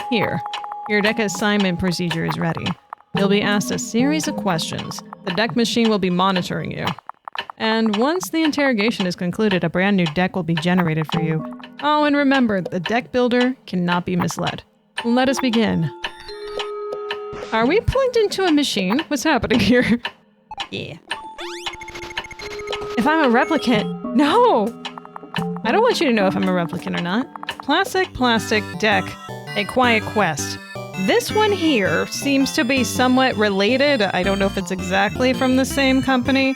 Here, your deck assignment procedure is ready. You'll be asked a series of questions. The deck machine will be monitoring you. And once the interrogation is concluded, a brand new deck will be generated for you. Oh, and remember, the deck builder cannot be misled. Let us begin. Are we plugged into a machine? What's happening here? Yeah. If I'm a replicant, no! I don't want you to know if I'm a replicant or not. Placid Plastic Deck, a quiet quest. This one here seems to be somewhat related. I don't know if it's exactly from the same company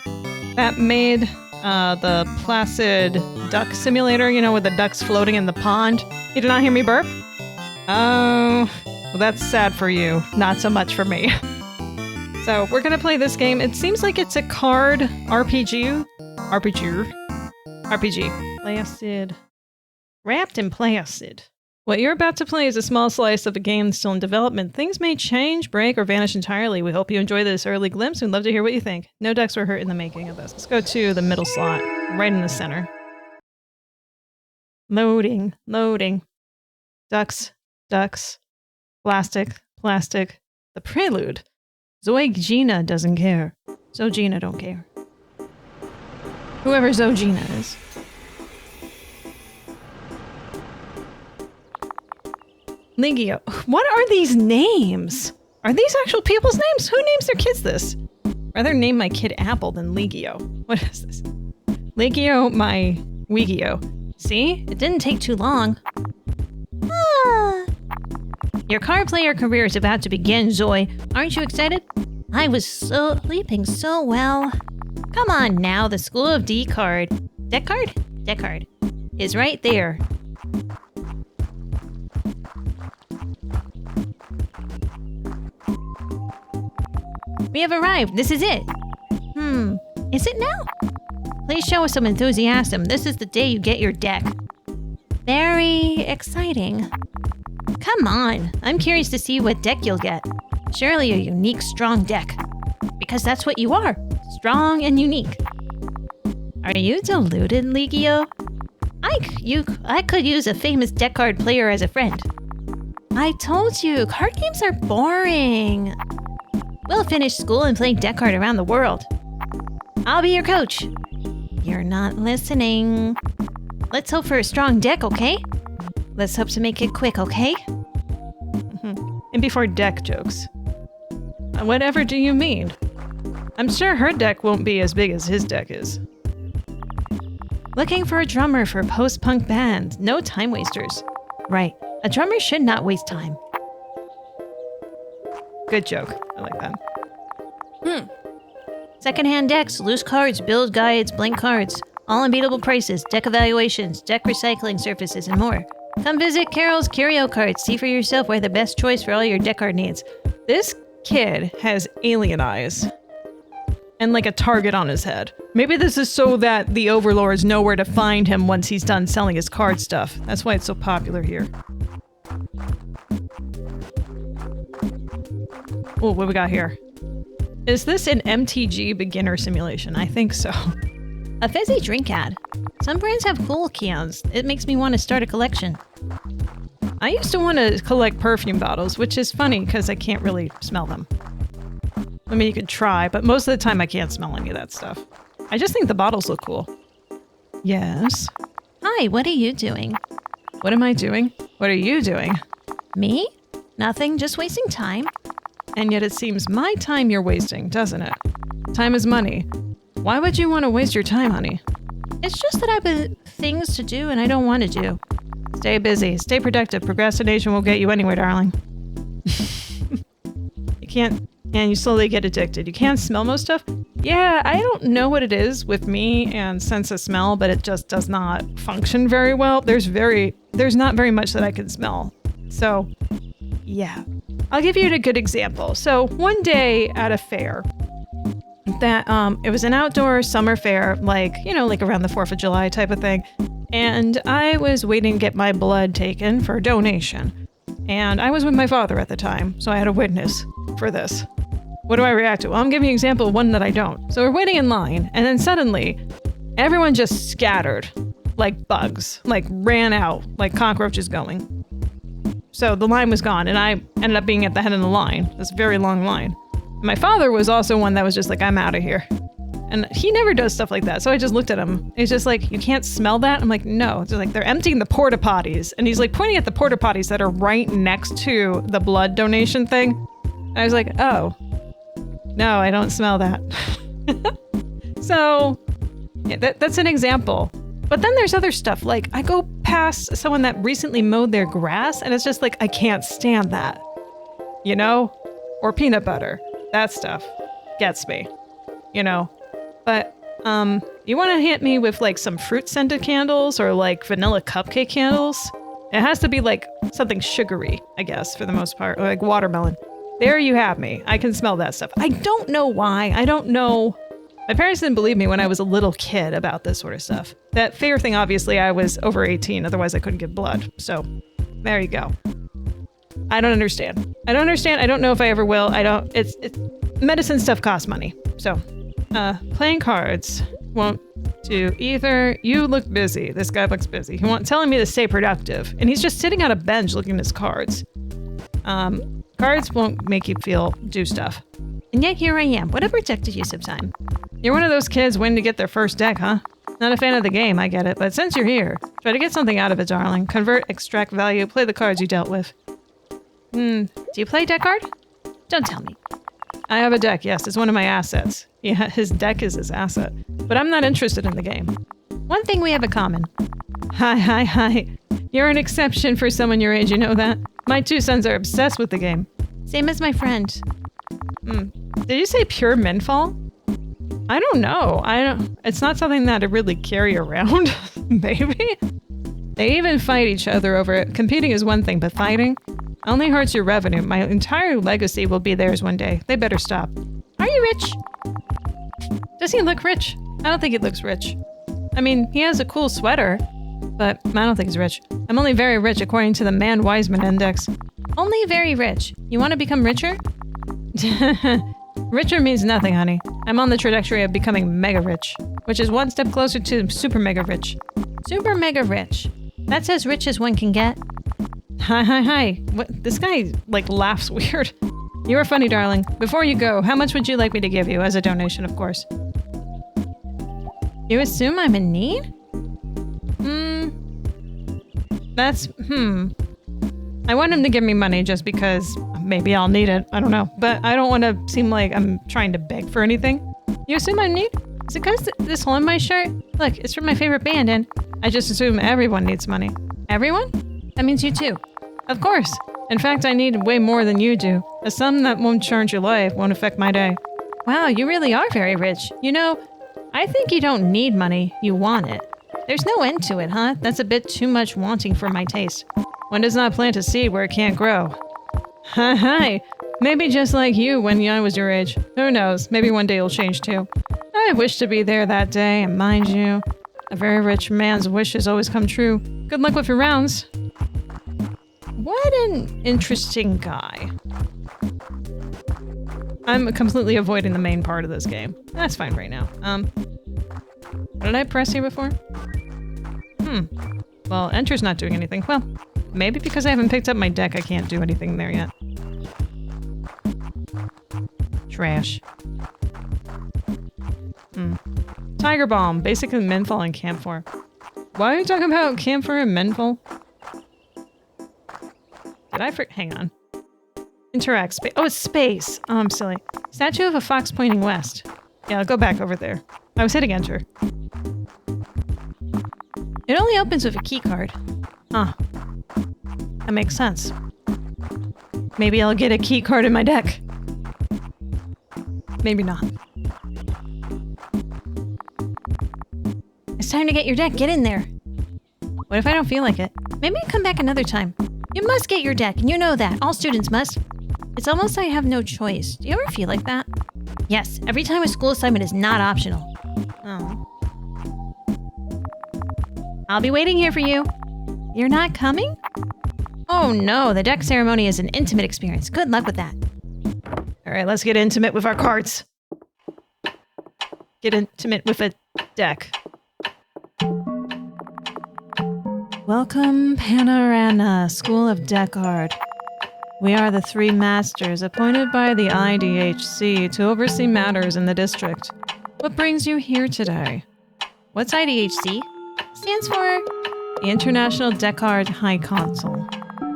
that made the Placid Duck Simulator, you know, with the ducks floating in the pond. You did not hear me burp? Oh, well, that's sad for you. Not so much for me. So we're gonna play this game. It seems like it's a card RPG. Placid. Wrapped in Placid. What you're about to play is a small slice of a game still in development. Things may change, break, or vanish entirely. We hope you enjoy this early glimpse. We'd love to hear what you think. No decks were hurt in the making of this. Let's go to the middle slot, right in the center. Loading, loading. Ducks, ducks. Plastic, plastic. The prelude. Zoegina doesn't care. Zogina don't care. Whoever Zogina is. Ligio. What are these names? Are these actual people's names? Who names their kids this? Rather name my kid Apple than Ligio. What is this? Ligio, my Wigio. See? It didn't take too long. Ah. Your card player career is about to begin, Zoe. Aren't you excited? I was sleeping so well. Come on now, the School of D card. Deck card? Deck card. Is right there. We have arrived. This is it. Is it now? Please show us some enthusiasm. This is the day you get your deck. Very exciting. Come on. I'm curious to see what deck you'll get. Surely a unique, strong deck. Because that's what you are. Strong and unique. Are you deluded, Ligio? I could use a famous deck card player as a friend. I told you, card games are boring. We'll finish school and play deck card around the world. I'll be your coach. You're not listening. Let's hope for a strong deck, okay? Let's hope to make it quick, okay? And before deck jokes. Whatever do you mean? I'm sure her deck won't be as big as his deck is. Looking for a drummer for a post-punk band. No time wasters. Right. A drummer should not waste time. Good joke. I like that. Secondhand decks, loose cards, build guides, blank cards. All unbeatable prices, deck evaluations, deck recycling services, and more. Come visit Carol's Curio Cards. See for yourself where the best choice for all your deck card needs. This kid has alien eyes. And like a target on his head. Maybe this is so that the overlords know where to find him once he's done selling his card stuff. That's why it's so popular here. Oh, what we got here? Is this an MTG beginner simulation? I think so. A fizzy drink ad. Some brands have cool kiosks. It makes me want to start a collection. I used to want to collect perfume bottles, which is funny because I can't really smell them. I mean, you could try, but most of the time I can't smell any of that stuff. I just think the bottles look cool. Yes? Hi, what are you doing? What am I doing? What are you doing? Me? Nothing, just wasting time. And yet it seems my time you're wasting, doesn't it? Time is money. Why would you want to waste your time, honey? It's just that I've been things to do and I don't want to do. Stay busy. Stay productive. Procrastination won't get you anywhere, darling. You can't... And you slowly get addicted. You can't smell most stuff? Yeah, I don't know what it is with me and sense of smell, but it just does not function very well. There's not very much that I can smell. So, yeah. I'll give you a good example. So, one day at a fair, that it was an outdoor summer fair, like, you know, like around the 4th of July type of thing. And I was waiting to get my blood taken for a donation. And I was with my father at the time, so I had a witness for this. What do I react to? Well, I'm giving you an example of one that I don't. So we're waiting in line, and then suddenly, everyone just scattered like bugs, like ran out, like cockroaches going. So the line was gone, and I ended up being at the head of the line. This very long line. My father was also one that was just like, I'm out of here. And he never does stuff like that. So I just looked at him. He's just like, you can't smell that? I'm like, no. It's like, they're emptying the porta potties. And he's like pointing at the porta potties that are right next to the blood donation thing. I was like, oh, no, I don't smell that. So yeah, that's an example. But then there's other stuff. Like I go past someone that recently mowed their grass and it's just like, I can't stand that, you know? Or peanut butter. That stuff gets me, you know? But you want to hit me with like some fruit scented candles or like vanilla cupcake candles? It has to be like something sugary, I guess, for the most part, or like watermelon. There you have me. I can smell that stuff. I don't know why. I don't know. My parents didn't believe me when I was a little kid about this sort of stuff. That fair thing, obviously, I was over 18. Otherwise, I couldn't give blood. So there you go. I don't understand. I don't know if I ever will. It's medicine stuff costs money. So playing cards won't do either. You look busy. This guy looks busy. He won't telling me to stay productive. And he's just sitting on a bench looking at his cards. Cards won't make you do stuff. And yet here I am. What a productive use of time. You're one of those kids waiting to get their first deck, huh? Not a fan of the game, I get it. But since you're here, try to get something out of it, darling. Convert, extract value, play the cards you dealt with. Do you play deck art? Don't tell me. I have a deck, yes. It's one of my assets. Yeah, his deck is his asset. But I'm not interested in the game. One thing we have in common. Hi. You're an exception for someone your age, you know that? My two sons are obsessed with the game. Same as my friend. Did you say pure menthol? I don't know. It's not something that I really carry around. Maybe? They even fight each other over it. Competing is one thing, but fighting only hurts your revenue. My entire legacy will be theirs one day. They better stop. Are you rich? Does he look rich? I don't think he looks rich. I mean, he has a cool sweater, but I don't think he's rich. I'm only very rich according to the Man Wiseman Index. Only very rich. You want to become richer? Richer means nothing, honey. I'm on the trajectory of becoming mega rich, which is one step closer to super mega rich. Super mega rich. That's as rich as one can get. Hi. What? This guy, like, laughs weird. You were funny, darling. Before you go, how much would you like me to give you? As a donation, of course. You assume I'm in need? I want him to give me money just because maybe I'll need it. I don't know. But I don't want to seem like I'm trying to beg for anything. You assume I need? Is it because this hole in my shirt? Look, it's from my favorite band and I just assume everyone needs money. Everyone? That means you too. Of course. In fact, I need way more than you do. A sum that won't change your life won't affect my day. Wow, you really are very rich. You know, I think you don't need money. You want it. There's no end to it, huh? That's a bit too much wanting for my taste. One does not plant a seed where it can't grow. Hi. Maybe just like you when I was your age. Who knows? Maybe one day you'll change too. I wish to be there that day, and mind you, a very rich man's wishes always come true. Good luck with your rounds. What an interesting guy. I'm completely avoiding the main part of this game. That's fine right now. What did I press here before? Well, enter's not doing anything. Well, maybe because I haven't picked up my deck, I can't do anything there yet. Trash. Tiger Balm, basically menthol and camphor. Why are you talking about camphor and menthol? Hang on. Interact space. Oh, it's space. Oh, I'm silly. Statue of a fox pointing west. Yeah, I'll go back over there. I was hitting enter. It only opens with a key card. Huh. That makes sense. Maybe I'll get a key card in my deck. Maybe not. It's time to get your deck. Get in there. What if I don't feel like it? Maybe come back another time. You must get your deck, and you know that. All students must. It's almost I have no choice. Do you ever feel like that? Yes, every time a school assignment is not optional. Oh. I'll be waiting here for you. You're not coming? Oh no, the deck ceremony is an intimate experience. Good luck with that. Alright, let's get intimate with our cards. Get intimate with a deck. Welcome, Panorama, School of Deck Art. We are the 3 masters appointed by the IDHC to oversee matters in the district. What brings you here today? What's IDHC? Stands for The International Deck Art High Council.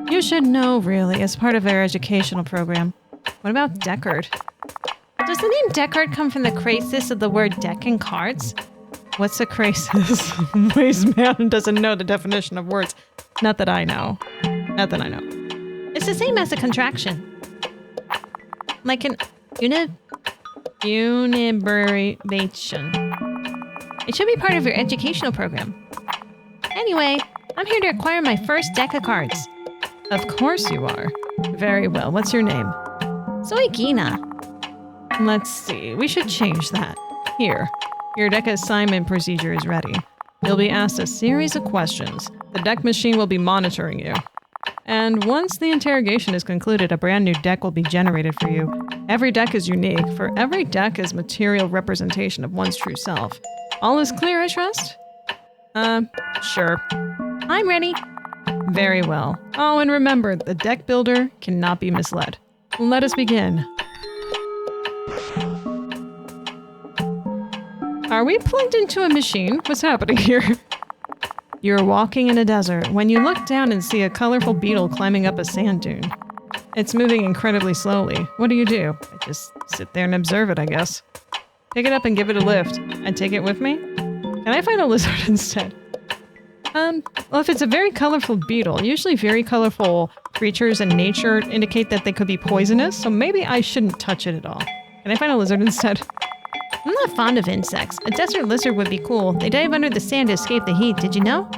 You should know, really, as part of our educational program. What about Deck Art? Does the name deck art come from the crasis of the word deck and cards? What's a crasis? Waste man doesn't know the definition of words. Not that I know. Not that I know. It's the same as a contraction. Like an unibrevation. It should be part of your educational program. Anyway, I'm here to acquire my first deck of cards. Of course you are. Very well. What's your name? Soy Gina. Let's see. We should change that. Here. Your deck assignment procedure is ready. You'll be asked a series of questions. The deck machine will be monitoring you. And once the interrogation is concluded, a brand new deck will be generated for you. Every deck is unique, for every deck is material representation of one's true self. All is clear, I trust? Sure. I'm ready. Very well. Oh, and remember, the deck builder cannot be misled. Let us begin. Are we plugged into a machine? What's happening here? You're walking in a desert when you look down and see a colorful beetle climbing up a sand dune. It's moving incredibly slowly. What do? I just sit there and observe it, I guess. Pick it up and give it a lift. And take it with me? Can I find a lizard instead? Well, if it's a very colorful beetle, usually very colorful creatures in nature indicate that they could be poisonous, so maybe I shouldn't touch it at all. Can I find a lizard instead? I'm not fond of insects. A desert lizard would be cool. They dive under the sand to escape the heat, did you know?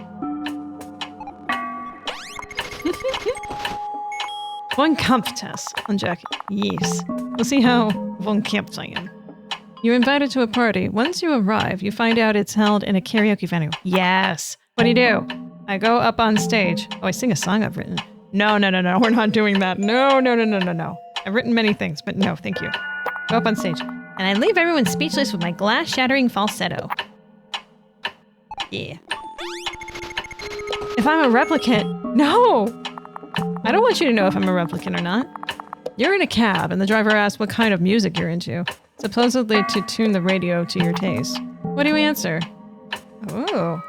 One Kampftest on Jacki. Yes. We'll see how one Kampftein. You're invited to a party. Once you arrive, you find out it's held in a karaoke venue. Yes. What do? I go up on stage. Oh, I sing a song I've written. No. We're not doing that. No. I've written many things, but no, thank you. Go up on stage. And I leave everyone speechless with my glass-shattering falsetto. Yeah. If I'm a replicant... No! I don't want you to know if I'm a replicant or not. You're in a cab, and the driver asks what kind of music you're into, supposedly to tune the radio to your taste. What do you answer? Ooh.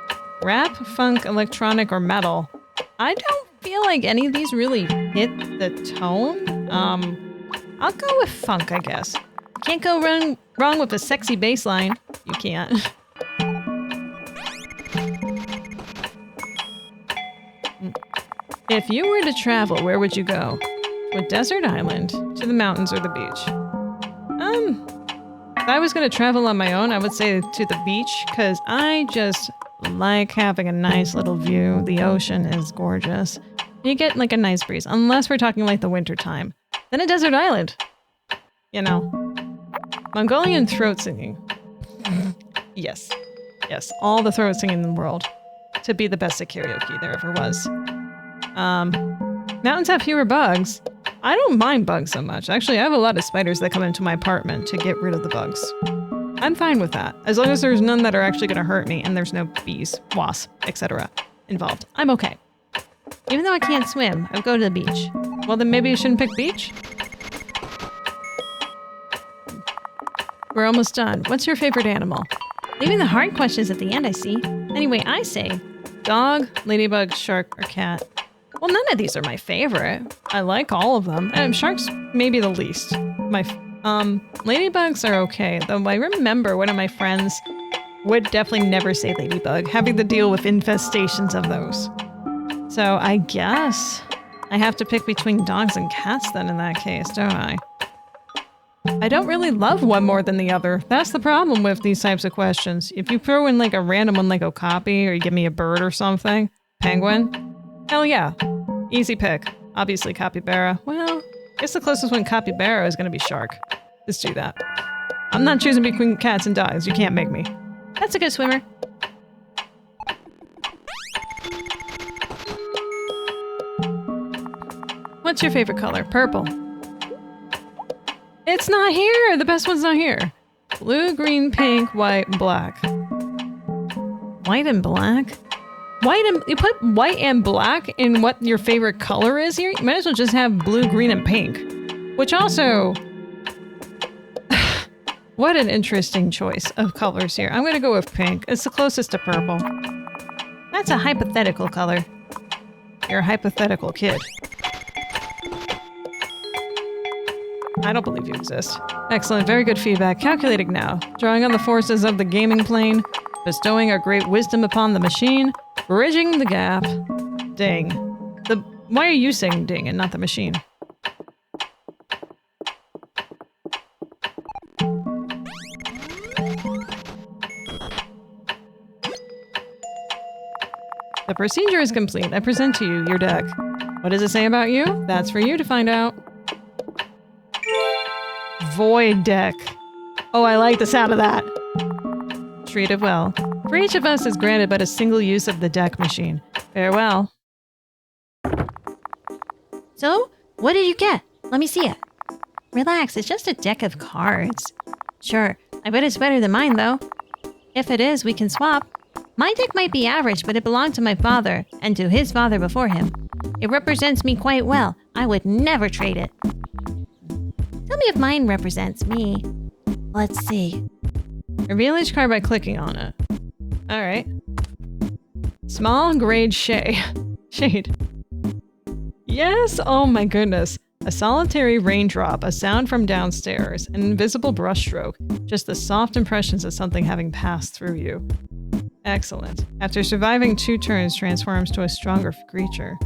Rap, funk, electronic, or metal. I don't feel like any of these really hit the tone. I'll go with funk, I guess. Can't go wrong with a sexy bass line. You can't. If you were to travel, where would you go? To a desert island, to the mountains, or the beach? If I was going to travel on my own, I would say to the beach, because I just like having a nice little view. The ocean is gorgeous. You get like a nice breeze, unless we're talking like the winter time. Then a desert island. You know. Mongolian throat singing. Yes, all the throat singing in the world. To be the best at karaoke there ever was. Mountains have fewer bugs. I don't mind bugs so much. Actually, I have a lot of spiders that come into my apartment to get rid of the bugs. I'm fine with that. As long as there's none that are actually going to hurt me and there's no bees, wasps, etc. involved. I'm okay. Even though I can't swim, I'll go to the beach. Well, then maybe you shouldn't pick beach? We're almost done. What's your favorite animal? Leaving the hard questions at the end, I see. Anyway, I say... Dog, ladybug, shark, or cat. Well, none of these are my favorite. I like all of them. Sharks, maybe the least. Ladybugs are okay, though I remember one of my friends would definitely never say ladybug, having to deal with infestations of those. So I guess I have to pick between dogs and cats then in that case, don't I? I don't really love one more than the other. That's the problem with these types of questions. If you throw in like a random one like okapi, or you give me a bird or something, penguin, hell yeah, easy pick. Obviously capybara. Well, I guess the closest one capybara is gonna be shark. Let's do that. I'm not choosing between cats and dogs. You can't make me. That's a good swimmer. What's your favorite color? Purple. It's not here! The best one's not here. Blue, green, pink, white, black. White and black? You put white and black in what your favorite color is here? You might as well just have blue, green, and pink. Which also... What an interesting choice of colors here. I'm gonna go with pink. It's the closest to purple. That's a hypothetical color. You're a hypothetical kid. I don't believe you exist. Excellent, very good feedback. Calculating now. Drawing on the forces of the gaming plane. Bestowing our great wisdom upon the machine. Bridging the gap. Ding. Why are you saying ding and not the machine? The procedure is complete. I present to you your deck. What does it say about you? That's for you to find out. Void deck. Oh, I like the sound of that. Treat it well. For each of us is granted but a single use of the deck machine. Farewell. So, what did you get? Let me see it. Relax, it's just a deck of cards. Sure, I bet it's better than mine though. If it is, we can swap. My deck might be average, but it belonged to my father, and to his father before him. It represents me quite well. I would never trade it. Tell me if mine represents me. Let's see. Reveal each card by clicking on it. Alright. Small grade shade. Yes! Oh my goodness. A solitary raindrop, a sound from downstairs, an invisible brushstroke. Just the soft impressions of something having passed through you. Excellent. After surviving 2 turns, transforms to a stronger creature.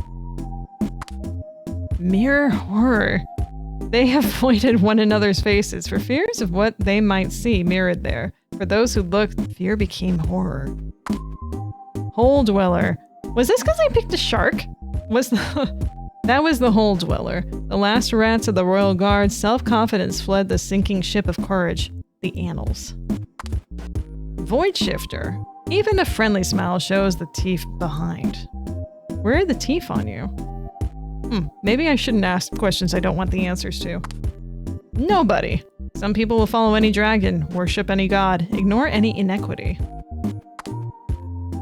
Mirror horror. They avoided one another's faces for fears of what they might see mirrored there. For those who looked, fear became horror. Hole Dweller. Was this because I picked a shark? That was the Hole Dweller. The last rats of the Royal Guard, self-confidence fled the sinking ship of courage. The Annals. Void Shifter. Even a friendly smile shows the teeth behind. Where are the teeth on you? Maybe I shouldn't ask questions I don't want the answers to. Nobody. Some people will follow any dragon, worship any god, ignore any inequity.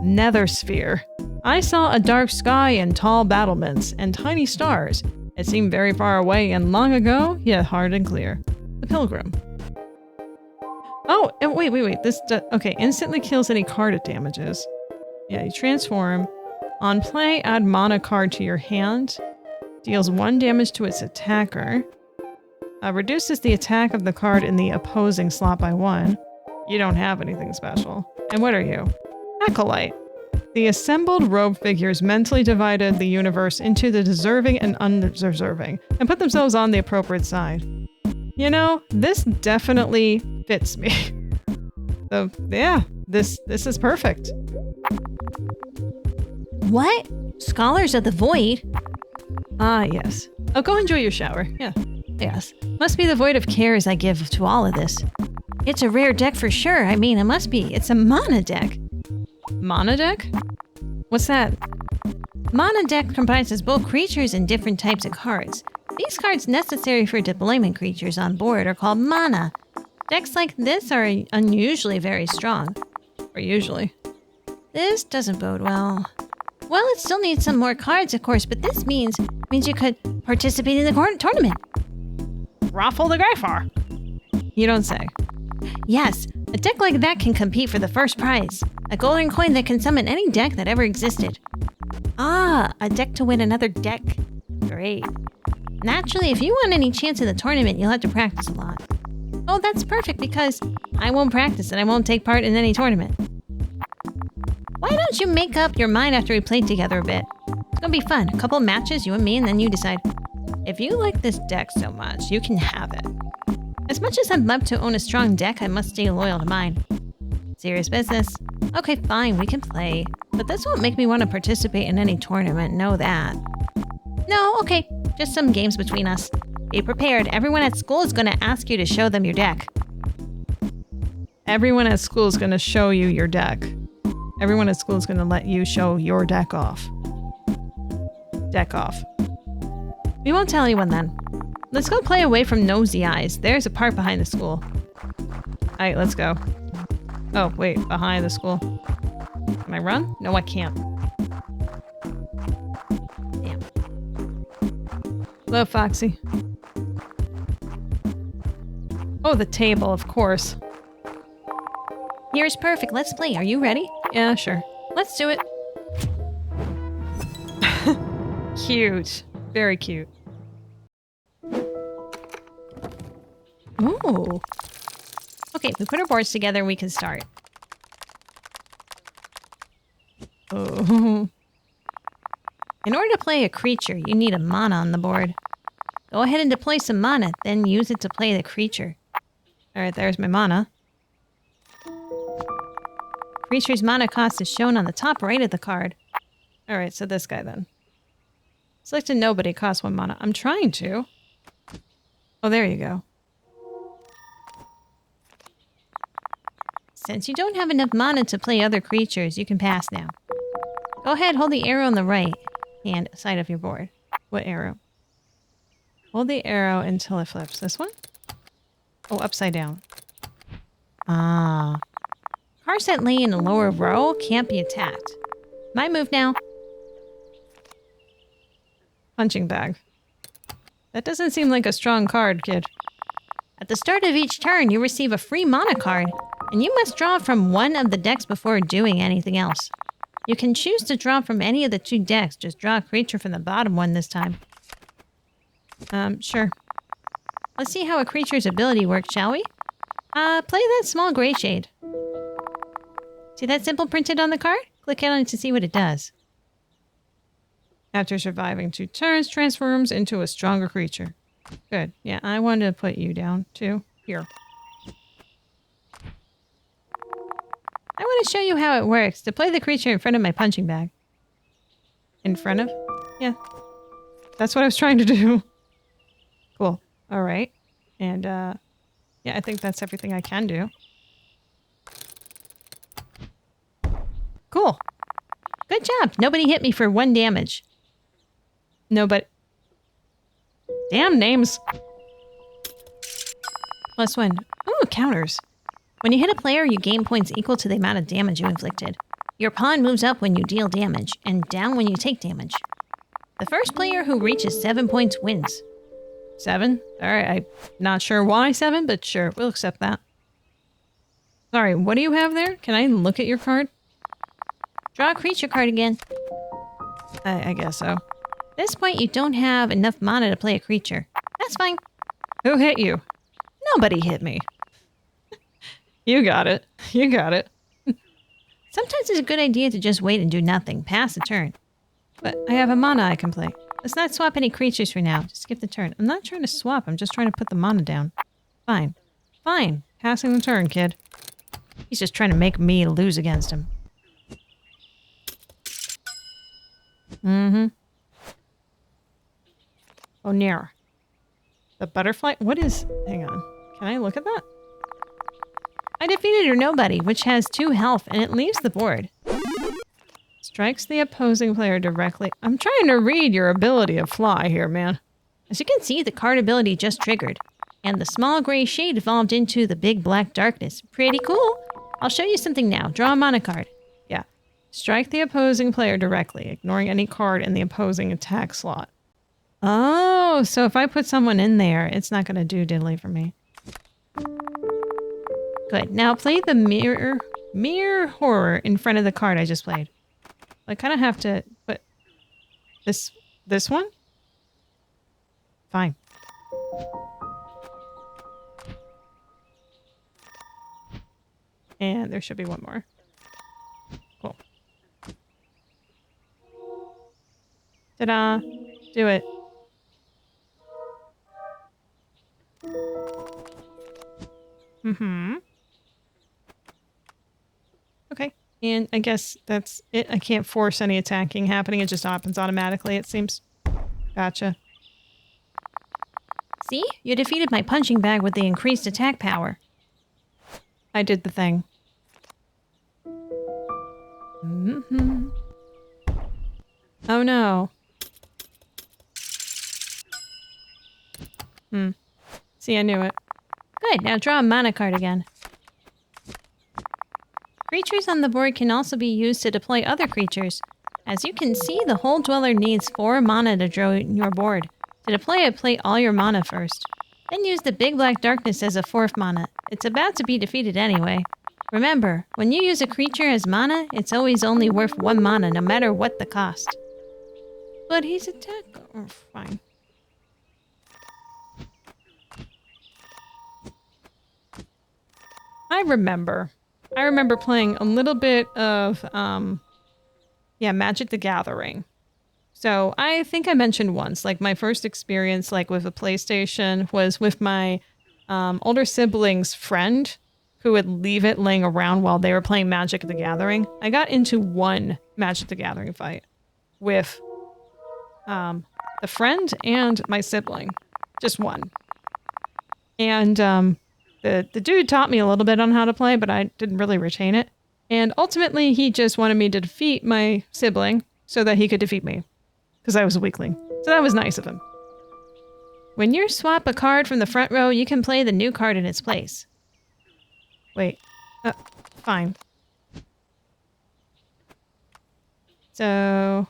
Nether Sphere. I saw a dark sky and tall battlements and tiny stars. It seemed very far away and long ago, yet hard and clear. The Pilgrim. Oh, wait. This okay, instantly kills any card it damages. Yeah, you transform. On play, add mana card to your hand. Deals 1 damage to its attacker. Reduces the attack of the card in the opposing slot by 1. You don't have anything special. And what are you? Acolyte. The assembled robe figures mentally divided the universe into the deserving and undeserving, and put themselves on the appropriate side. You know, this definitely fits me. So, yeah, this is perfect. What? Scholars of the Void? Ah, yes. Oh, go enjoy your shower. Yeah. Yes. Must be the void of cares I give to all of this. It's a rare deck for sure. I mean, it must be. It's a mana deck. Mana deck? What's that? Mana deck comprises both creatures and different types of cards. These cards necessary for deployment creatures on board are called mana. Decks like this are unusually very strong. Or usually. This doesn't bode well. Well, it still needs some more cards, of course, but this means you could participate in the tournament. Raffle the Greyfar. You don't say. Yes, a deck like that can compete for the first prize. A golden coin that can summon any deck that ever existed. Ah, a deck to win another deck. Great. Naturally, if you want any chance in the tournament, you'll have to practice a lot. Oh, that's perfect because I won't practice and I won't take part in any tournament. Why don't you make up your mind after we play together a bit? It's gonna be fun. A couple of matches, you and me, and then you decide. If you like this deck so much, you can have it. As much as I'd love to own a strong deck, I must stay loyal to mine. Serious business. Okay, fine, we can play. But this won't make me want to participate in any tournament, know that. No, okay, just some games between us. Be prepared, everyone at school is gonna ask you to show them your deck. Everyone at school is gonna show you your deck. Everyone at school is gonna let you show your deck off. Deck off. We won't tell anyone then. Let's go play away from nosy eyes. There's a park behind the school. Alright, let's go. Oh, wait, behind the school. Can I run? No, I can't. Hello, Foxy. Oh, the table, of course. Here's perfect. Let's play. Are you ready? Yeah, sure. Let's do it. Cute. Very cute. Ooh. Okay, we put our boards together, we can start. Oh. In order to play a creature, you need a mana on the board. Go ahead and deploy some mana, then use it to play the creature. Alright, there's my mana. Creature's mana cost is shown on the top right of the card. Alright, so this guy then. Select a nobody, costs 1 mana. I'm trying to. Oh, there you go. Since you don't have enough mana to play other creatures, you can pass now. Go ahead, hold the arrow on the right hand side of your board. What arrow? Hold the arrow until it flips. This one? Oh, upside down. Ah. Cards that lay in the lower row can't be attacked. My move now. Punching bag. That doesn't seem like a strong card, kid. At the start of each turn, you receive a free mana card, and you must draw from one of the decks before doing anything else. You can choose to draw from any of the 2 decks. Just draw a creature from the bottom one this time. Sure. Let's see how a creature's ability works, shall we? Play that small gray shade. See that symbol printed on the card? Click on it to see what it does. After surviving 2 turns, transforms into a stronger creature. Good. Yeah, I wanted to put you down, too. Here. I want to show you how it works. To play the creature in front of my punching bag. In front of? Yeah. That's what I was trying to do. Cool. Alright. And, yeah, I think that's everything I can do. Cool. Good job. Nobody hit me for 1 damage. No, but... Damn names! +1. Ooh, counters. When you hit a player, you gain points equal to the amount of damage you inflicted. Your pawn moves up when you deal damage, and down when you take damage. The first player who reaches 7 points wins. 7? Alright, I'm not sure why 7, but sure, we'll accept that. Sorry, what do you have there? Can I look at your card? Draw a creature card again. I guess so. At this point, you don't have enough mana to play a creature. That's fine. Who hit you? Nobody hit me. You got it. You got it. Sometimes it's a good idea to just wait and do nothing. Pass the turn. But I have a mana I can play. Let's not swap any creatures for now. Just skip the turn. I'm not trying to swap. I'm just trying to put the mana down. Fine. Fine. Passing the turn, kid. He's just trying to make me lose against him. Mm-hmm. Oh, near. The butterfly? What is... Hang on. Can I look at that? I defeated your nobody, which has 2 health, and it leaves the board. Strikes the opposing player directly. I'm trying to read your ability of fly here, man. As you can see, the card ability just triggered, and the small gray shade evolved into the big black darkness. Pretty cool. I'll show you something now. Draw a mana card. Yeah. Strike the opposing player directly, ignoring any card in the opposing attack slot. Oh, so if I put someone in there, it's not going to do diddly for me. Good. Now play the mirror horror in front of the card I just played. I kind of have to put this one? Fine. And there should be one more. Cool. Ta-da! Do it. Mm-hmm. Okay. And I guess that's it. I can't force any attacking happening. It just happens automatically, it seems. Gotcha. See? You defeated my punching bag with the increased attack power. I did the thing. Mm-hmm. Oh no. See, I knew it. Good, now draw a mana card again. Creatures on the board can also be used to deploy other creatures. As you can see, the Hole Dweller needs 4 mana to draw your board. To deploy it, play all your mana first. Then use the Big Black Darkness as a 4th mana. It's about to be defeated anyway. Remember, when you use a creature as mana, it's always only worth 1 mana, no matter what the cost. But he's attack... Oh, fine. I remember playing a little bit of, Magic the Gathering. So I think I mentioned once, like my first experience like with a PlayStation was with my older sibling's friend who would leave it laying around while they were playing Magic the Gathering. I got into one Magic the Gathering fight with the friend and my sibling. Just one. And the dude taught me a little bit on how to play, but I didn't really retain it. And ultimately, he just wanted me to defeat my sibling so that he could defeat me. Because I was a weakling. So that was nice of him. When you swap a card from the front row, you can play the new card in its place. Wait. Fine. So...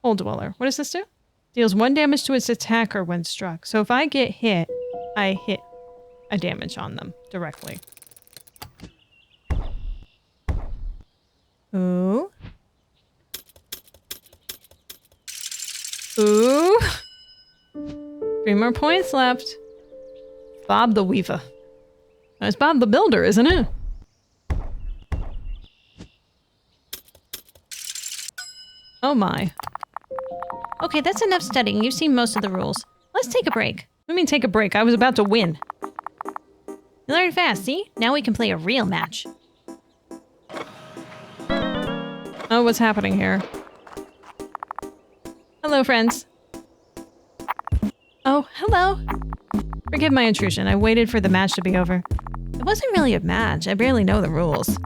Hole Dweller. What does this do? Deals 1 damage to its attacker when struck. So if I get hit, I hit a damage on them directly. Ooh. Ooh. 3 more points left. Bob the Weaver. That's Bob the Builder, isn't it? Oh my. Okay, that's enough studying. You've seen most of the rules. Let's take a break. Let me take a break. I was about to win. You learned fast, see? Now we can play a real match. Oh, what's happening here? Hello, friends. Oh, hello. Forgive my intrusion. I waited for the match to be over. It wasn't really a match. I barely know the rules.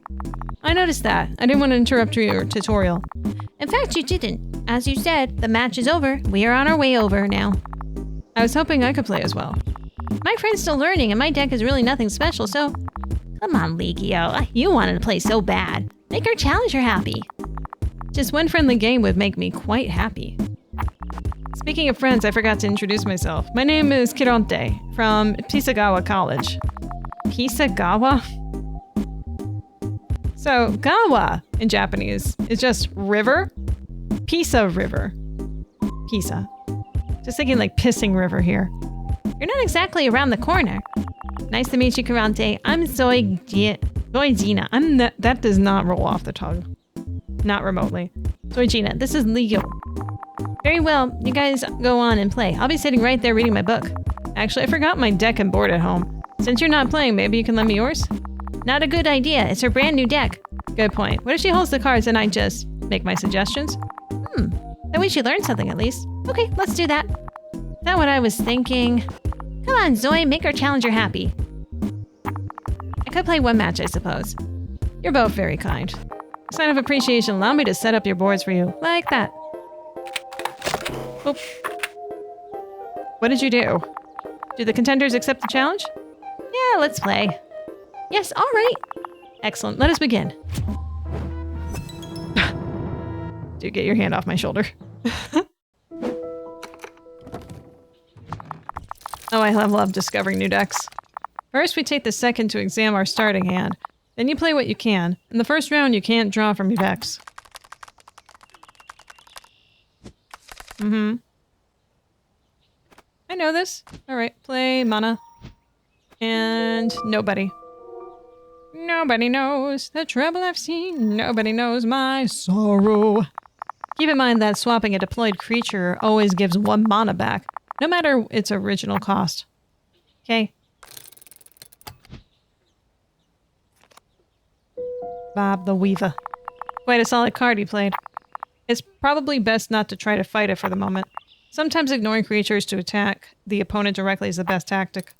I noticed that. I didn't want to interrupt your tutorial. In fact, you didn't. As you said, the match is over. We are on our way over now. I was hoping I could play as well. My friend's still learning, and my deck is really nothing special, so... Come on, Legio. You wanted to play so bad. Make our challenger happy. Just one friendly game would make me quite happy. Speaking of friends, I forgot to introduce myself. My name is Kironte, from Pisagawa College. Pisagawa? So, gawa in Japanese is just river. Pisa River. Pisa. Just thinking like pissing river here. You're not exactly around the corner. Nice to meet you, Karante. I'm Zoigina. That does not roll off the tongue. Not remotely. Zoigina, this is Leo. Very well, you guys go on and play. I'll be sitting right there reading my book. Actually, I forgot my deck and board at home. Since you're not playing, maybe you can lend me yours? Not a good idea. It's her brand new deck. Good point. What if she holds the cards and I just make my suggestions? Then we should learn something at least. Okay, let's do that. Is that what I was thinking? Come on, Zoe, make our challenger happy. I could play one match, I suppose. You're both very kind. A sign of appreciation, allow me to set up your boards for you. Like that. Oop. What did you do? Do the contenders accept the challenge? Yeah, let's play. Yes, all right. Excellent. Let us begin. Do get your hand off my shoulder. Oh, I love discovering new decks. First, we take the second to examine our starting hand. Then you play what you can. In the first round, you can't draw from your decks. I know this. Alright, play mana. And nobody. Nobody knows the trouble I've seen. Nobody knows my sorrow. Keep in mind that swapping a deployed creature always gives 1 mana back, no matter its original cost. Okay. Bob the Weaver. Quite a solid card he played. It's probably best not to try to fight it for the moment. Sometimes ignoring creatures to attack the opponent directly is the best tactic.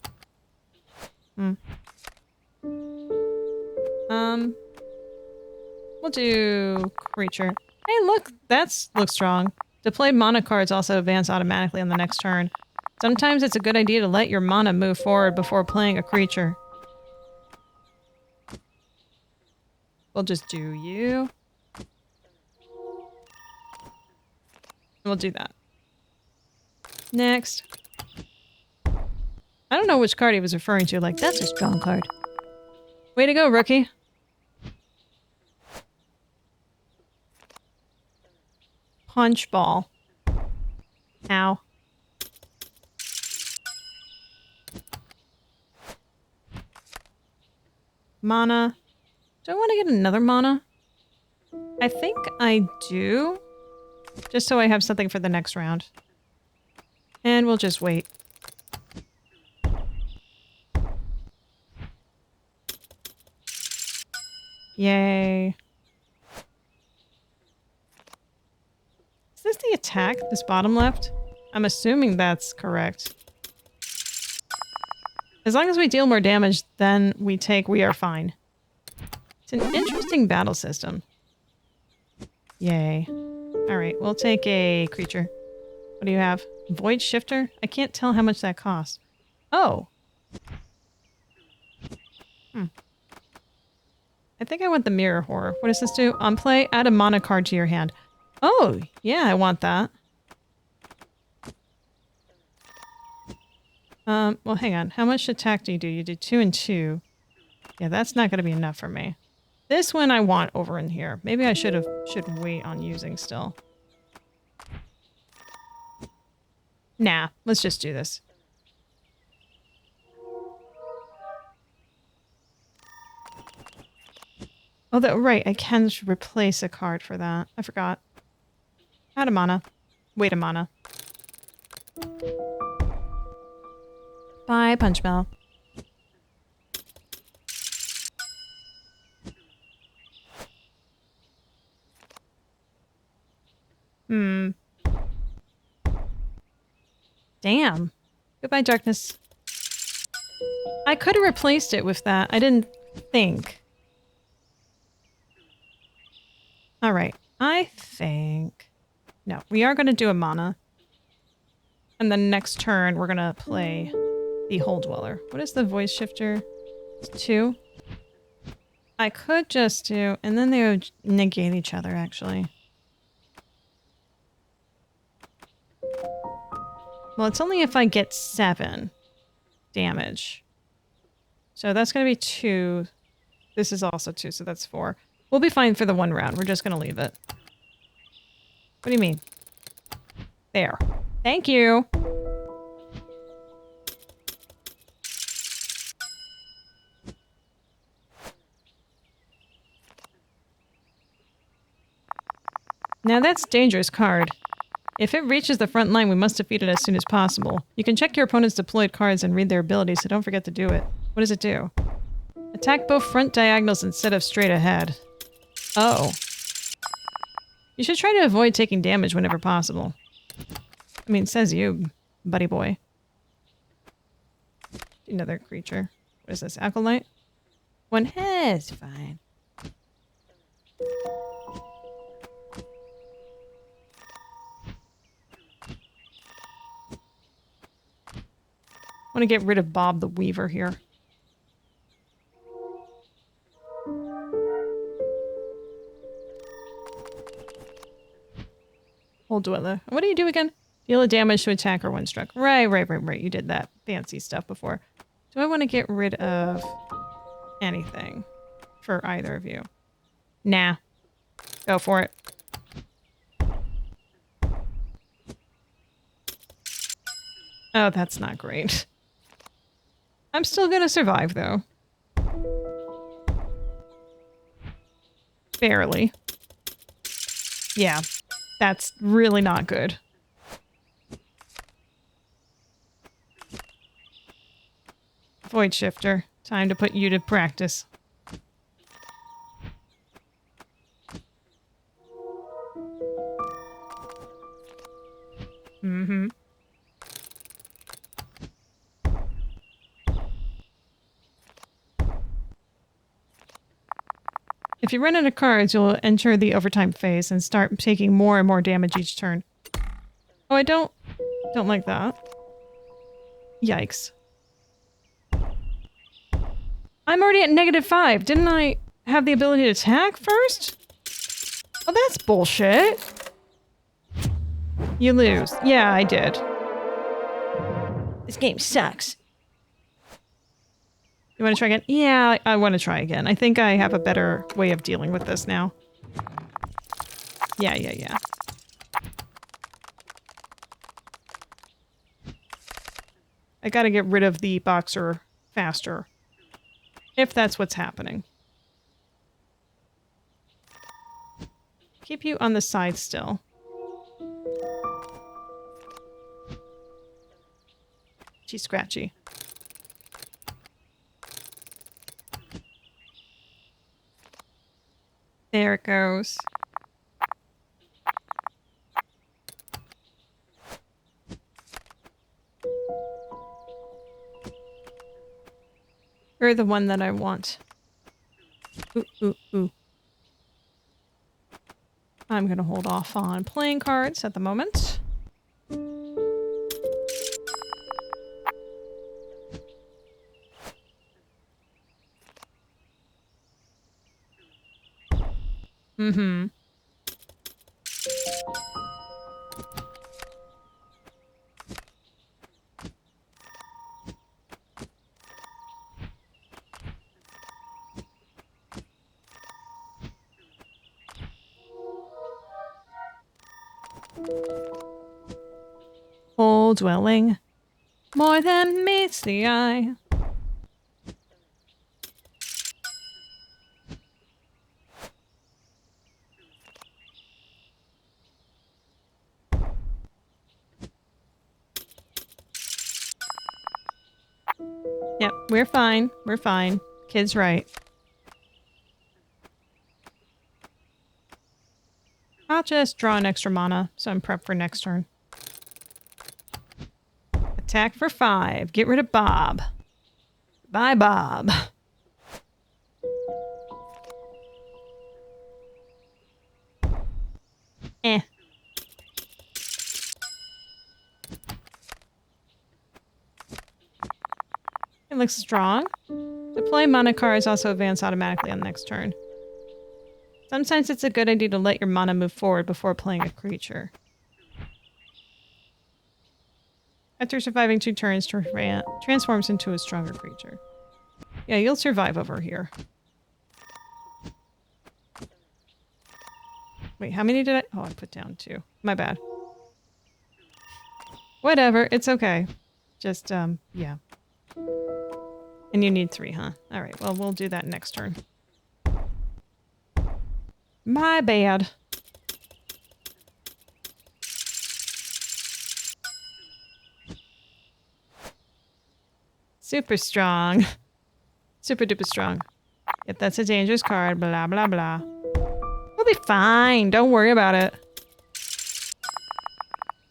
We'll do creature. Hey, look, looks strong. Deployed mana cards also advance automatically on the next turn. Sometimes it's a good idea to let your mana move forward before playing a creature. We'll just do you. We'll do that. Next. I don't know which card he was referring to. Like, that's a strong card. Way to go, rookie. Punch ball. Ow. Mana. Do I want to get another mana? I think I do. Just so I have something for the next round. And we'll just wait. Yay. Is this the attack? This bottom left? I'm assuming that's correct. As long as we deal more damage than we take, we are fine. It's an interesting battle system. Yay. Alright, we'll take a creature. What do you have? Void Shifter? I can't tell how much that costs. Oh. I think I want the Mirror Horror. What does this do? On play, add a mana card to your hand. Oh, yeah, I want that. Well, hang on. How much attack do? You did 2 and 2. Yeah, that's not going to be enough for me. This one I want over in here. Maybe I should wait on using still. Nah, let's just do this. Oh, right. I can replace a card for that. I forgot. Add a mana. Wait a mana. Bye, Punch Bell. Damn. Goodbye, darkness. I could have replaced it with that. I didn't think. Alright. I think... No, we are going to do a mana. And the next turn, we're going to play the Hole Dweller. What is the Voice Shifter? It's 2? I could just do... And then they would negate each other, actually. Well, it's only if I get 7 damage. So that's going to be 2. This is also 2, so that's 4. We'll be fine for the 1 round. We're just going to leave it. What do you mean? There. Thank you. Now that's a dangerous card. If it reaches the front line, we must defeat it as soon as possible. You can check your opponent's deployed cards and read their abilities, so don't forget to do it. What does it do? Attack both front diagonals instead of straight ahead. Oh. You should try to avoid taking damage whenever possible. I mean, says you, buddy boy. Another creature. What is this? Acolyte? 1 head. Fine. I want to get rid of Bob the Weaver here. Hole Dweller. What do you do again? Deal a damage to attacker when struck. Right. You did that fancy stuff before. Do I want to get rid of anything for either of you? Nah. Go for it. Oh, that's not great. I'm still gonna survive, though. Barely. Yeah, that's really not good. Void Shifter. Time to put you to practice. Mm-hmm. If you run out of cards, you'll enter the overtime phase and start taking more and more damage each turn. Oh, I don't like that. Yikes. I'm already at -5. Didn't I have the ability to attack first? Oh, that's bullshit. You lose. Yeah, I did. This game sucks. You want to try again? Yeah, I want to try again. I think I have a better way of dealing with this now. Yeah. I gotta get rid of the boxer faster. If that's what's happening. Keep you on the side still. She's scratchy. There it goes. You're the one that I want. Ooh. I'm gonna hold off on playing cards at the moment. Mm-hmm. Whole dwelling, more than meets the eye. Yep, we're fine. We're fine. Kid's right. I'll just draw an extra mana, so I'm prepped for next turn. Attack for 5. Get rid of Bob. Bye, Bob. Eh. It looks strong. Deploy mana cards also advance automatically on the next turn. Sometimes it's a good idea to let your mana move forward before playing a creature. After surviving 2 turns, transforms into a stronger creature. Yeah, you'll survive over here. Wait, how many did I... Oh, I put down 2. My bad. Whatever, it's okay. Just, yeah. And you need 3, huh? Alright, well, we'll do that next turn. My bad. Super strong. Super duper strong. Yep, that's a dangerous card. Blah, blah, blah. We'll be fine. Don't worry about it.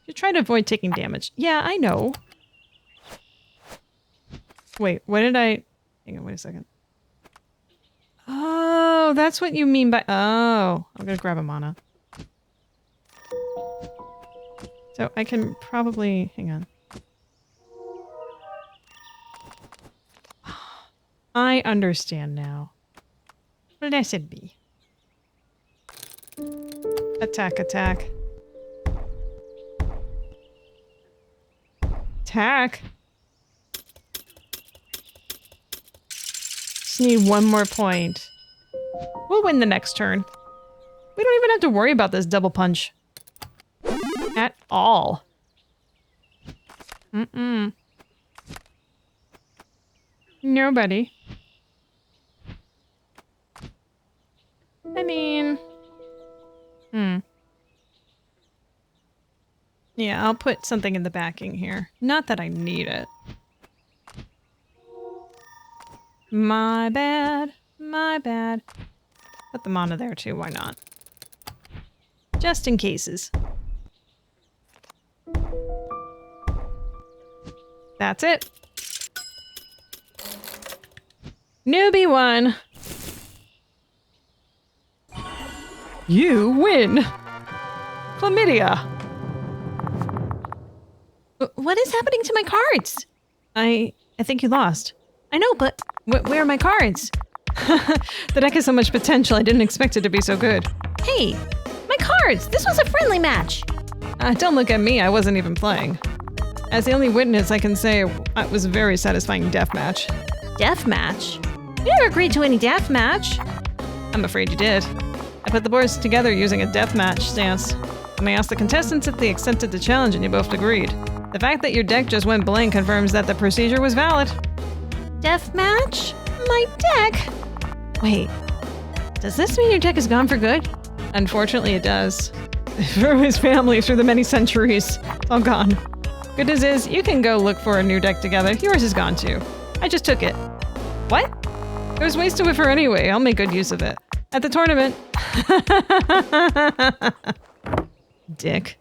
You try to avoid taking damage. Yeah, I know. Wait, what did I... Hang on, wait a second. Oh, that's what you mean by... Oh, I'm gonna grab a mana. So I can probably... Hang on. I understand now. Blessed be. Attack, attack. Attack? Just need 1 more point. We'll win the next turn. We don't even have to worry about this double punch. At all. Mm-mm. Nobody. I mean... Yeah, I'll put something in the backing here. Not that I need it. My bad. My bad. Put the mana there too, why not? Just in cases. That's it. Newbie won. You win. Chlamydia. What is happening to my cards? I think you lost. I know, but where are my cards? The deck has so much potential, I didn't expect it to be so good. Hey, my cards! This was a friendly match! Don't look at me, I wasn't even playing. As the only witness, I can say it was a very satisfying deathmatch. Deathmatch? You never agreed to any deathmatch. I'm afraid you did. I put the boards together using a deathmatch stance. And I asked the contestants if they accepted the challenge and you both agreed. The fact that your deck just went blank confirms that the procedure was valid. Deathmatch? My deck? Wait, does this mean your deck is gone for good? Unfortunately, it does. For his family through the many centuries. It's all gone. Good news is, you can go look for a new deck together. Yours is gone too. I just took it. What? It was wasted with her anyway. I'll make good use of it. At the tournament. Dick.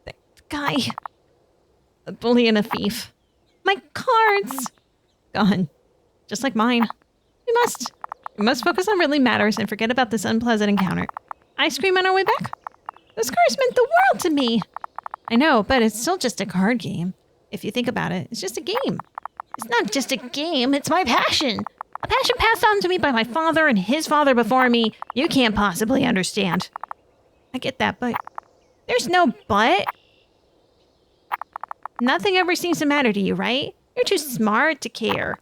That guy. A bully and a thief. My cards! Gone. Just like mine. We must focus on what really matters and forget about this unpleasant encounter. Ice cream on our way back? Those cards meant the world to me. I know, but it's still just a card game. If you think about it, it's just a game. It's not just a game, it's my passion. A passion passed on to me by my father and his father before me. You can't possibly understand. I get that, but there's no but. Nothing ever seems to matter to you, right? You're too smart to care.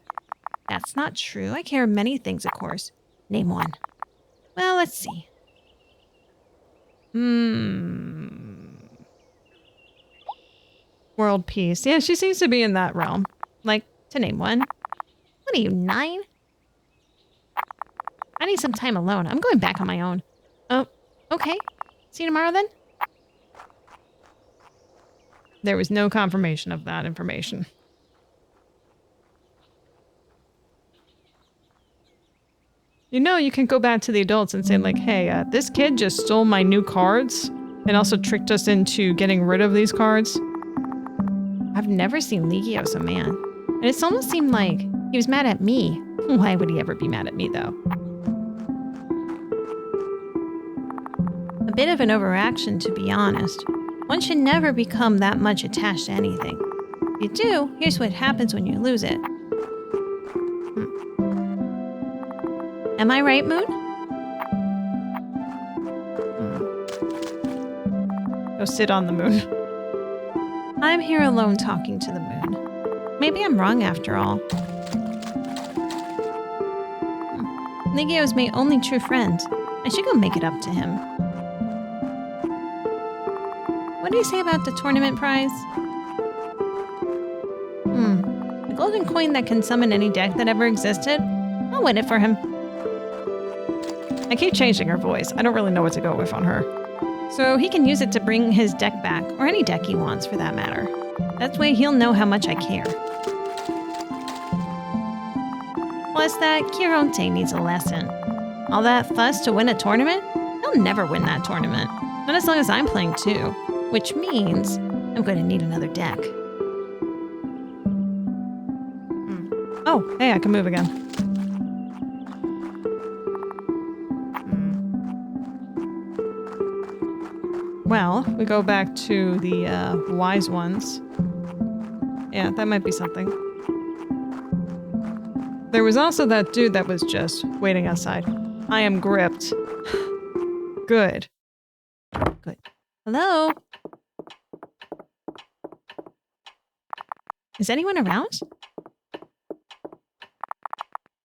That's not true. I care many things, of course. Name one. Well, let's see. World peace. Yeah, she seems to be in that realm. Like, to name one. What are you, 9? I need some time alone. I'm going back on my own. Oh, okay. See you tomorrow then? There was no confirmation of that information. You know, you can go back to the adults and say, like, hey, this kid just stole my new cards and also tricked us into getting rid of these cards. I've never seen Legio so mad. And it almost seemed like he was mad at me. Why would he ever be mad at me, though? A bit of an overreaction, to be honest. One should never become that much attached to anything. If you do, here's what happens when you lose it. Am I right, Moon? Go sit on the moon. I'm here alone talking to the moon. Maybe I'm wrong after all. Legio's my only true friend. I should go make it up to him. What do you say about the tournament prize? A golden coin that can summon any deck that ever existed? I'll win it for him. I keep changing her voice. I don't really know what to go with on her. So he can use it to bring his deck back, or any deck he wants for that matter. That way he'll know how much I care. Plus that Chironte needs a lesson. All that fuss to win a tournament? He'll never win that tournament. Not as long as I'm playing too. Which means I'm going to need another deck. Oh, hey, I can move again. Well, we go back to the wise ones. Yeah, that might be something. There was also that dude that was just waiting outside. I am gripped. Good. Good. Hello? Is anyone around?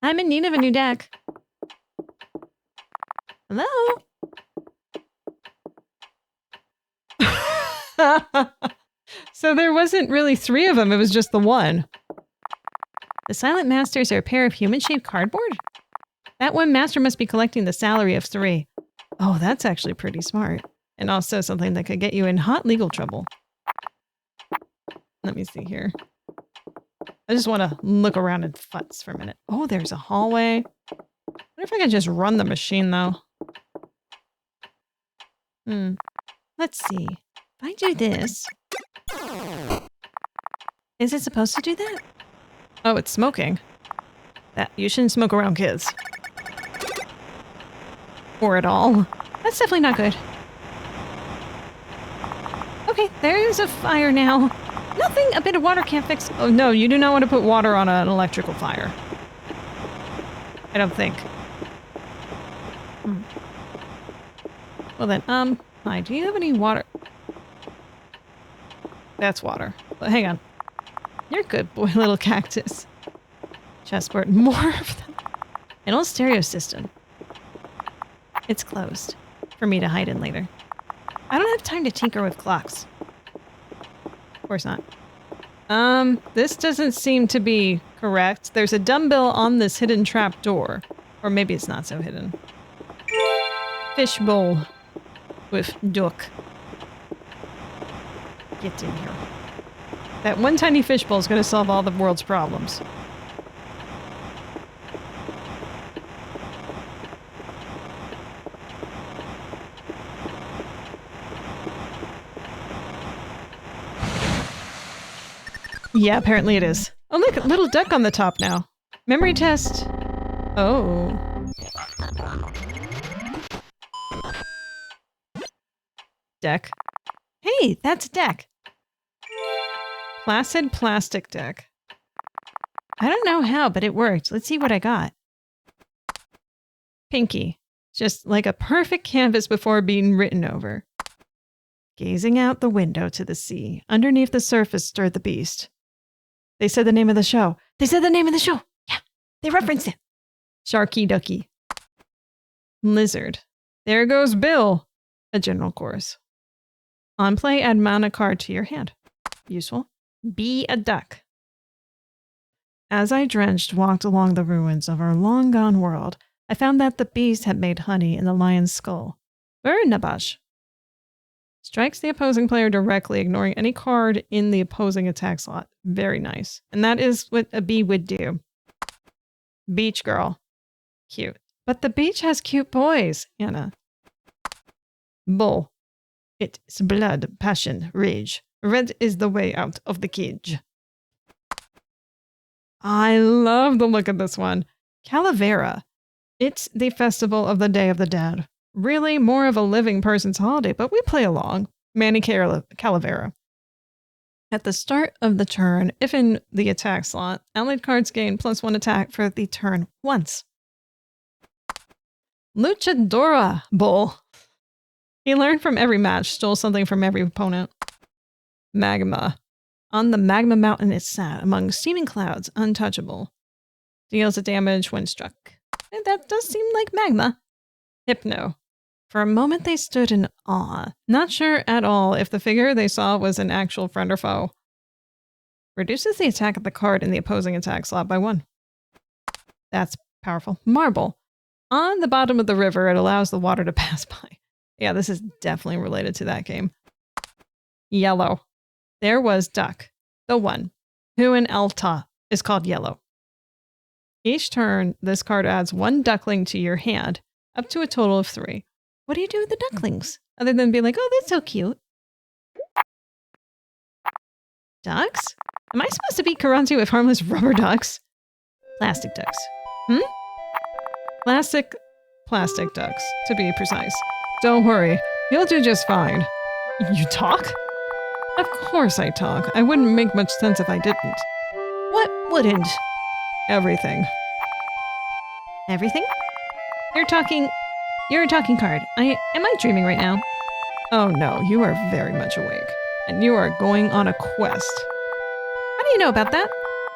I'm in need of a new deck. Hello? So there wasn't really 3 of them, it was just the one. The Silent Masters are a pair of human-shaped cardboard? That one master must be collecting the salary of 3. Oh, that's actually pretty smart. And also something that could get you in hot legal trouble. Let me see here. I just want to look around and futz for a minute. Oh, there's a hallway. I wonder if I can just run the machine, though. Let's see. If I do this... Is it supposed to do that? Oh, it's smoking. That you shouldn't smoke around kids. Or at all. That's definitely not good. Okay, there's a fire now. Nothing a bit of water can't fix. Oh, no, you do not want to put water on an electrical fire. I don't think. Well then, Hi, do you have any water? That's water. But hang on. You're a good boy, little cactus. Chessboard. More of them. An old stereo system. It's closed. For me to hide in later. I don't have time to tinker with clocks. Of course not. This doesn't seem to be correct. There's a dumbbell on this hidden trap door. Or maybe it's not so hidden. Fishbowl. With duck. Get in here. That one tiny fishbowl is going to solve all the world's problems. Yeah, apparently it is. Oh, look, a little duck on the top now. Memory test. Oh. Deck. Hey, that's a deck. Placid Plastic Deck. I don't know how, but it worked. Let's see what I got. Pinky. Just like a perfect canvas before being written over. Gazing out the window to the sea. Underneath the surface stirred the beast. They said the name of the show. They said the name of the show. Yeah, they referenced it. Sharky Ducky. Lizard. There goes Bill. A general chorus. On play, add mount a card to your hand. Useful. Be a duck. As I drenched walked along the ruins of our long-gone world, I found that the beast had made honey in the lion's skull. Nabash. Strikes the opposing player directly, ignoring any card in the opposing attack slot. Very nice. And that is what a bee would do. Beach girl. Cute. But the beach has cute boys, Anna. Bull. It's blood, passion, rage. Red is the way out of the cage. I love the look of this one. Calavera. It's the festival of the Day of the Dead. Really more of a living person's holiday, but we play along. Manny Calavera. At the start of the turn, if in the attack slot, allied cards gain +1 attack for the turn once. Luchadora Bull. He learned from every match, stole something from every opponent. Magma. On the magma mountain it sat, among steaming clouds, untouchable. Deals a damage when struck. And that does seem like magma. Hypno. For a moment they stood in awe, not sure at all if the figure they saw was an actual friend or foe. Reduces the attack of the card in the opposing attack slot by 1. That's powerful. Marble. On the bottom of the river, it allows the water to pass by. Yeah, this is definitely related to that game. Yellow. There was Duck, the one, who in Alta is called Yellow. Each turn, this card adds 1 duckling to your hand, up to a total of 3. What do you do with the ducklings? Other than be like, oh, that's so cute. Ducks? Am I supposed to be Karanti with harmless rubber ducks? Plastic ducks. Plastic ducks, to be precise. Don't worry, you'll do just fine. You talk? Of course I talk. I wouldn't make much sense if I didn't. What wouldn't? Everything. Everything? You're a talking card. Am I dreaming right now? Oh no, you are very much awake. And you are going on a quest. How do you know about that?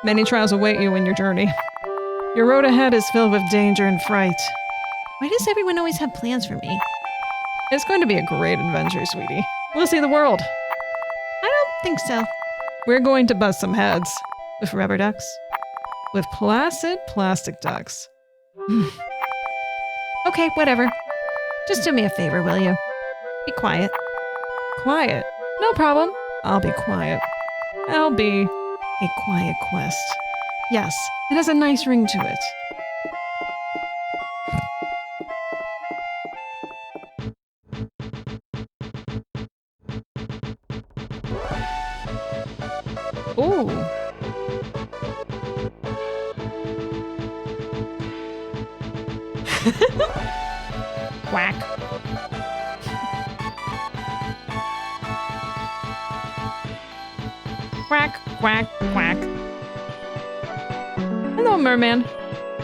Many trials await you in your journey. Your road ahead is filled with danger and fright. Why does everyone always have plans for me? It's going to be a great adventure, sweetie. We'll see the world. I don't think so. We're going to bust some heads. With rubber ducks. With placid plastic ducks. Okay, whatever. Just do me a favor, will you? Be quiet. Quiet? No problem. I'll be quiet. I'll be a quiet quest. Yes, it has a nice ring to it. Ooh. Quack. Quack, quack, quack. Hello, merman.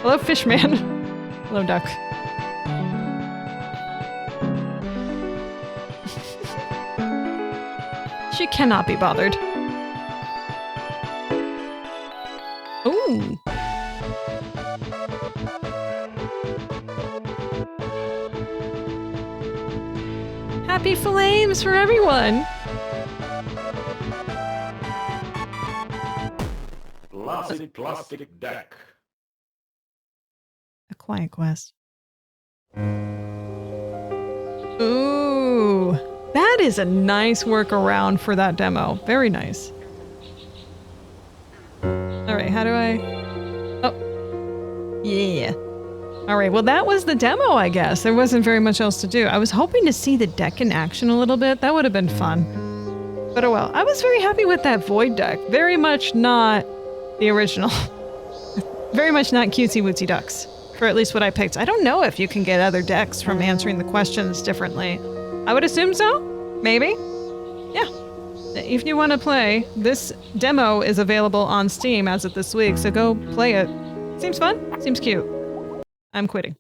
Hello, fishman. Hello, duck. She cannot be bothered. Ooh. Happy flames for everyone! Placid Plastic Deck. A quiet quest. Ooh, that is a nice workaround for that demo. Very nice. Alright, how do I... Oh. Yeah. Alright, well that was the demo, I guess. There wasn't very much else to do. I was hoping to see the deck in action a little bit. That would have been fun. But oh well. I was very happy with that void deck. Very much not the original. Very much not cutesy wootsy ducks. For at least what I picked. I don't know if you can get other decks from answering the questions differently. I would assume so? Maybe? Yeah. If you want to play, this demo is available on Steam as of this week, so go play it. Seems fun. Seems cute. I'm quitting.